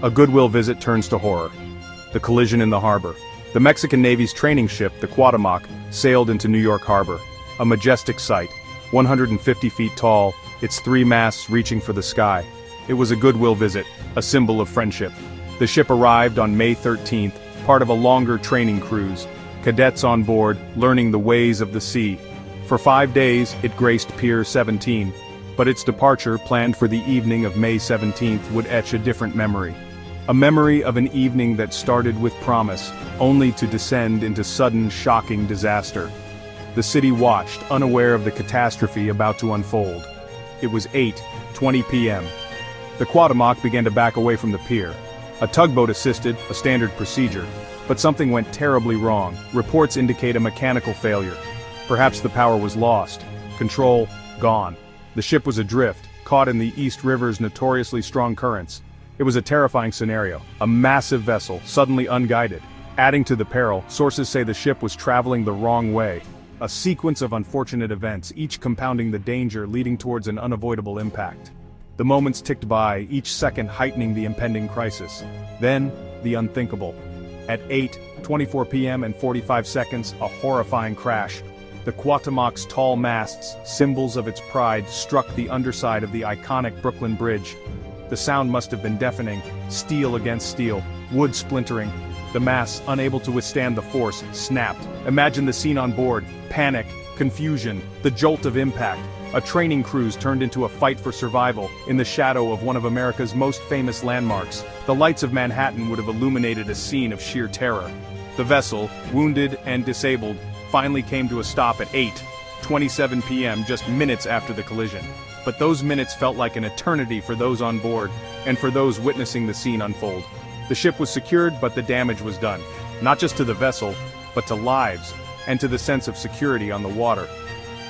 A goodwill visit turns to horror. The collision in the harbor. The Mexican Navy's training ship, the Cuauhemoc, sailed into New York Harbor. A majestic sight, 150 feet tall, its three masts reaching for the sky. It was a goodwill visit, a symbol of friendship. The ship arrived on May 13th, part of a longer training cruise. Cadets on board, learning the ways of the sea. For 5 days, it graced Pier 17, but its departure, planned for the evening of May 17th, would etch a different memory. A memory of an evening that started with promise, only to descend into sudden, shocking disaster. The city watched, unaware of the catastrophe about to unfold. It was 8:20 p.m. The Cuauhemoc began to back away from the pier. A tugboat assisted, a standard procedure. But something went terribly wrong. Reports indicate a mechanical failure. Perhaps the power was lost. Control, gone. The ship was adrift, caught in the East River's notoriously strong currents. It was a terrifying scenario. A massive vessel, suddenly unguided. Adding to the peril, sources say the ship was traveling the wrong way. A sequence of unfortunate events, each compounding the danger, leading towards an unavoidable impact. The moments ticked by, each second heightening the impending crisis. Then, the unthinkable. At 8:24 p.m. and 45 seconds, a horrifying crash. The Cuauhemoc's tall masts, symbols of its pride, struck the underside of the iconic Brooklyn Bridge. The sound must have been deafening, steel against steel, wood splintering. The masts, unable to withstand the force, snapped. Imagine the scene on board: panic, confusion, the jolt of impact. A training cruise turned into a fight for survival, in the shadow of one of America's most famous landmarks. The lights of Manhattan would have illuminated a scene of sheer terror. The vessel, wounded and disabled, finally came to a stop at 8:27 p.m., just minutes after the collision. But those minutes felt like an eternity for those on board, and for those witnessing the scene unfold. The ship was secured, but the damage was done. Not just to the vessel, but to lives, and to the sense of security on the water.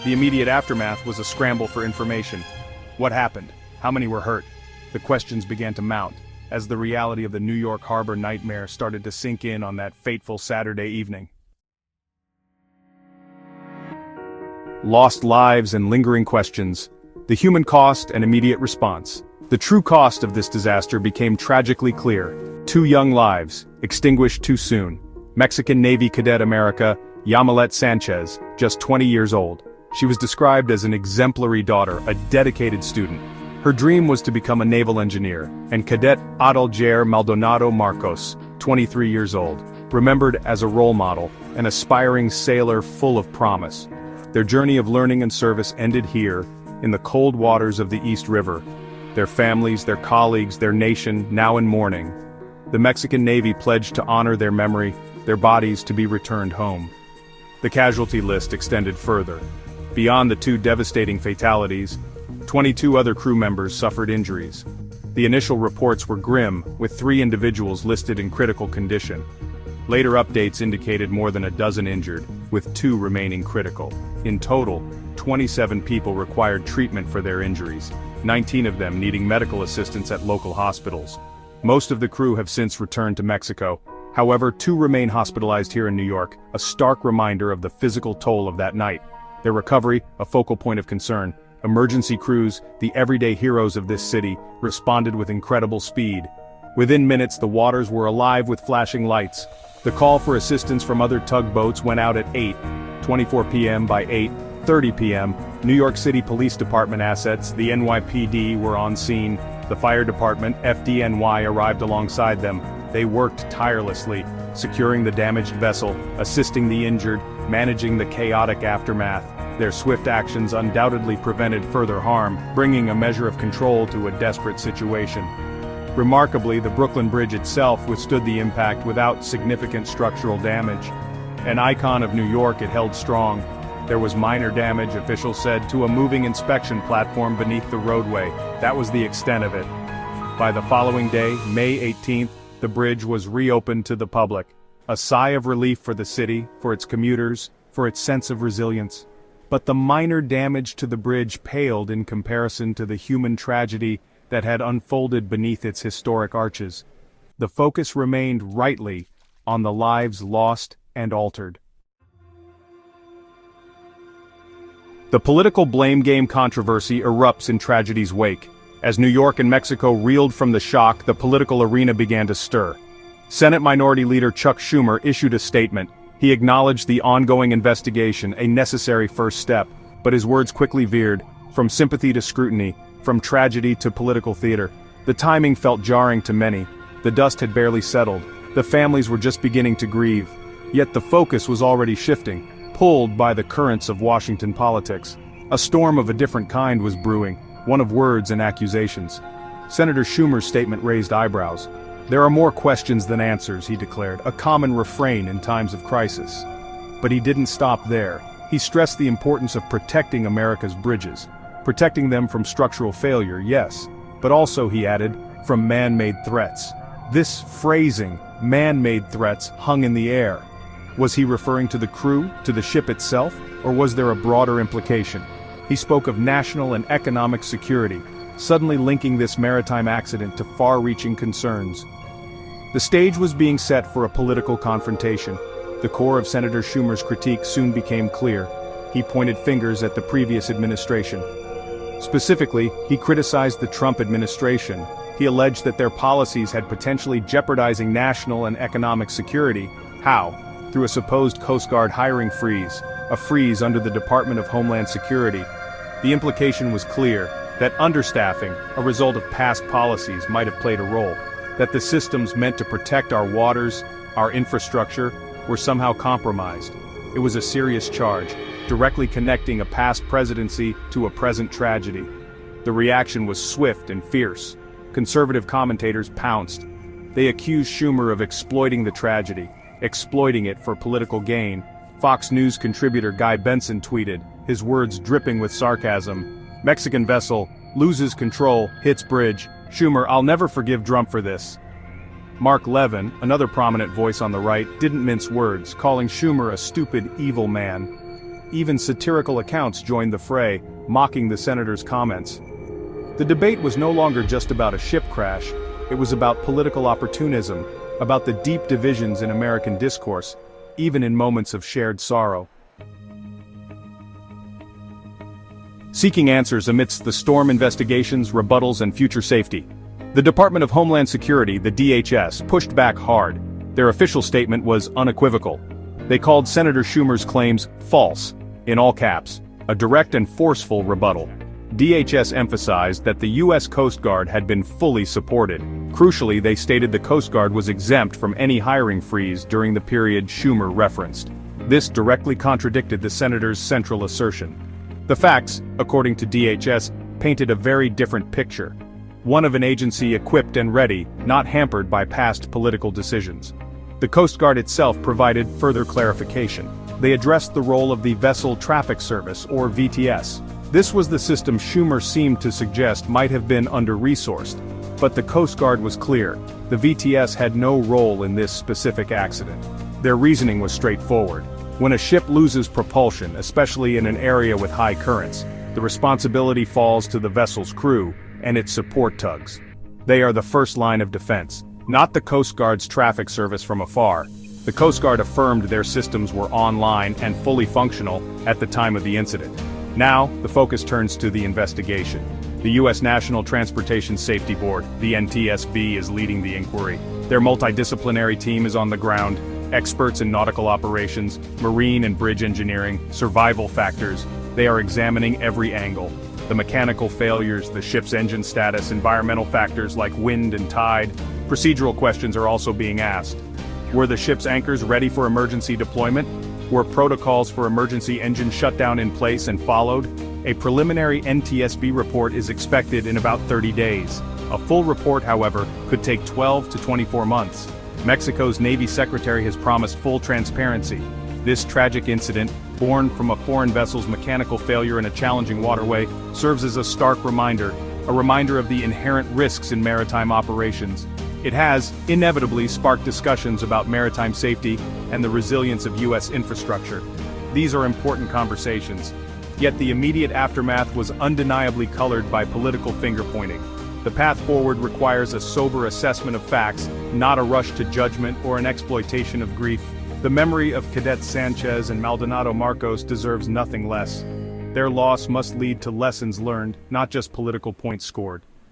The immediate aftermath was a scramble for information. What happened? How many were hurt? The questions began to mount, as the reality of the New York Harbor nightmare started to sink in on that fateful Saturday evening. Lost lives and lingering questions. The human cost and immediate response. The true cost of this disaster became tragically clear. 2 young lives, extinguished too soon. Mexican Navy cadet America, Yamilet Sanchez, just 20 years old. She was described as an exemplary daughter, a dedicated student. Her dream was to become a naval engineer, and Cadet Adaljair Maldonado Marcos, 23 years old, remembered as a role model, an aspiring sailor full of promise. Their journey of learning and service ended here, in the cold waters of the East River. Their families, their colleagues, their nation, now in mourning. The Mexican Navy pledged to honor their memory, their bodies to be returned home. The casualty list extended further. Beyond the 2 devastating fatalities, 22 other crew members suffered injuries. The initial reports were grim, with 3 individuals listed in critical condition. Later updates indicated more than a dozen injured, with 2 remaining critical. In total, 27 people required treatment for their injuries, 19 of them needing medical assistance at local hospitals. Most of the crew have since returned to Mexico. However, 2 remain hospitalized here in New York, a stark reminder of the physical toll of that night. Their recovery, a focal point of concern. Emergency crews, the everyday heroes of this city, responded with incredible speed. Within minutes, the waters were alive with flashing lights. The call for assistance from other tugboats went out at 8:24 p.m. By 8:30 p.m., New York City Police Department assets, the NYPD, were on scene. The fire department, FDNY, arrived alongside them. They worked tirelessly, securing the damaged vessel, assisting the injured, managing the chaotic aftermath. Their swift actions undoubtedly prevented further harm, bringing a measure of control to a desperate situation. Remarkably, the Brooklyn Bridge itself withstood the impact without significant structural damage. An icon of New York, it held strong. There was minor damage, officials said, to a moving inspection platform beneath the roadway. That was the extent of it. By the following day, May 18th, the bridge was reopened to the public. A sigh of relief for the city, for its commuters, for its sense of resilience. But the minor damage to the bridge paled in comparison to the human tragedy that had unfolded beneath its historic arches. The focus remained, rightly, on the lives lost and altered. The political blame game controversy erupts in tragedy's wake. As New York and Mexico reeled from the shock, the political arena began to stir. Senate Minority Leader Chuck Schumer issued a statement. He acknowledged the ongoing investigation, a necessary first step, but his words quickly veered, from sympathy to scrutiny, from tragedy to political theater. The timing felt jarring to many. The dust had barely settled. The families were just beginning to grieve. Yet the focus was already shifting, pulled by the currents of Washington politics. A storm of a different kind was brewing, one of words and accusations. Senator Schumer's statement raised eyebrows. "There are more questions than answers," he declared, a common refrain in times of crisis. But he didn't stop there. He stressed the importance of protecting America's bridges. Protecting them from structural failure, yes, but also, he added, from man-made threats. This phrasing, man-made threats, hung in the air. Was he referring to the crew, to the ship itself, or was there a broader implication? He spoke of national and economic security, suddenly linking this maritime accident to far-reaching concerns. The stage was being set for a political confrontation. The core of Senator Schumer's critique soon became clear. He pointed fingers at the previous administration. Specifically, he criticized the Trump administration. He alleged that their policies had potentially jeopardizing national and economic security. How? Through a supposed Coast Guard hiring freeze, a freeze under the Department of Homeland Security. The implication was clear, that understaffing, a result of past policies, might have played a role. That the systems meant to protect our waters, our infrastructure, were somehow compromised. It was a serious charge, directly connecting a past presidency to a present tragedy. The reaction was swift and fierce. Conservative commentators pounced. They accused Schumer of exploiting the tragedy, exploiting it for political gain. Fox News contributor Guy Benson tweeted, his words dripping with sarcasm, "Mexican vessel, loses control, hits bridge. Schumer, I'll never forgive Trump for this." Mark Levin, another prominent voice on the right, didn't mince words, calling Schumer a stupid, evil man. Even satirical accounts joined the fray, mocking the senator's comments. The debate was no longer just about a ship crash, it was about political opportunism, about the deep divisions in American discourse, even in moments of shared sorrow. Seeking answers amidst the storm investigations, rebuttals, and future safety. The Department of Homeland Security, the DHS, pushed back hard. Their official statement was unequivocal. They called Senator Schumer's claims false, in all caps, a direct and forceful rebuttal. DHS emphasized that the U.S. Coast Guard had been fully supported. Crucially, they stated the Coast Guard was exempt from any hiring freeze during the period Schumer referenced. This directly contradicted the senator's central assertion. The facts, according to DHS, painted a very different picture. One of an agency equipped and ready, not hampered by past political decisions. The Coast Guard itself provided further clarification. They addressed the role of the Vessel Traffic Service, or VTS. This was the system Schumer seemed to suggest might have been under-resourced. But the Coast Guard was clear. The VTS had no role in this specific accident. Their reasoning was straightforward. When a ship loses propulsion, especially in an area with high currents, the responsibility falls to the vessel's crew and its support tugs. They are the first line of defense, not the Coast Guard's traffic service from afar. The Coast Guard affirmed their systems were online and fully functional at the time of the incident. Now, the focus turns to the investigation. The U.S. National Transportation Safety Board, the NTSB, is leading the inquiry. Their multidisciplinary team is on the ground, experts in nautical operations, marine and bridge engineering, survival factors. They are examining every angle. The mechanical failures, the ship's engine status, environmental factors like wind and tide. Procedural questions are also being asked. Were the ship's anchors ready for emergency deployment? Were protocols for emergency engine shutdown in place and followed? A preliminary NTSB report is expected in about 30 days. A full report, however, could take 12 to 24 months. Mexico's Navy Secretary has promised full transparency. This tragic incident, born from a foreign vessel's mechanical failure in a challenging waterway, serves as a stark reminder, of the inherent risks in maritime operations. It has, inevitably, sparked discussions about maritime safety and the resilience of U.S. infrastructure. These are important conversations. Yet the immediate aftermath was undeniably colored by political finger-pointing. The path forward requires a sober assessment of facts, not a rush to judgment or an exploitation of grief. The memory of Cadets Sanchez and Maldonado Marcos deserves nothing less. Their loss must lead to lessons learned, not just political points scored.